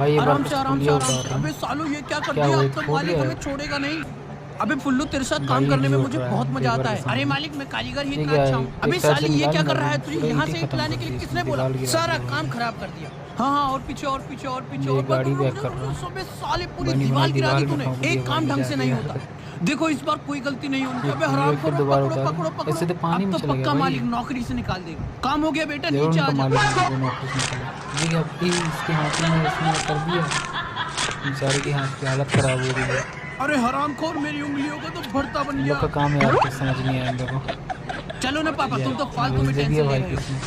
भाई ये आराम बर्फ से आराम से पुलिया आराम उतार से। रहा अबे है। सालू ये क्या कर क्या दिया, हुआ, अब तो खो मालिक दिया हमें है? छोड़ेगा नहीं। अबे फुल्लू तेरे साथ भाई काम ये करने में नहीं उठ मुझे रहा बहुत है मजा पेपर आता के है। अरे सामने। मालिक मैं कारीगर ही ये इतना क्या अच्छा है, हूँ। एक अबे साइड से साली ये निकाल क्या कर निकाल रहा है के तुझे, पूरा यहाँ ईंट ही से ईंट खत्म लाने कर के दी लिए इसने, किसने बोला, दीवार गिरा सारा दी भाई काम ने। खराब कर दिया। हाँ हाँ और पीछे और पीछे और पीछे ये और बस गाड़ी रुक बैक रुक कर रुक रहा रुक, है, सबे साले पूरी बनी दीवार बनाई गिरा दी दीवार में तूने। ठोक दिया एक भाई काम ने ढंग से जाके नहीं यार। होता। देखो इस बार कोई गलती नहीं होनी ये चाहिए। अबे पुलिया हराम फिर खोरो, दोबारा पकड़ो उतारे, पकड़ो पकड़ो। इससे तो पानी अब में तो चला गया पक्का भाई। मालिक नौकरी से निकाल देगा। काम हो गया बेटा, जरूर नीचे आ उनका जा। मालिक हमको नौकरी से निकाले। ये क्या इसके हाथों में इसने कर दिया, बेचारे के हाथ की हालत खराब हो रही है। अरे हरामखोर मेरी उंगलियों का तो भरता बन इन लोग गया। का काम यार कुछ समझ नहीं आया इन लोगों को। चलो ना पापा, ये तुम तो फालतू घूस में दे दिया टेंशन ले भाई रहे हो। किसने।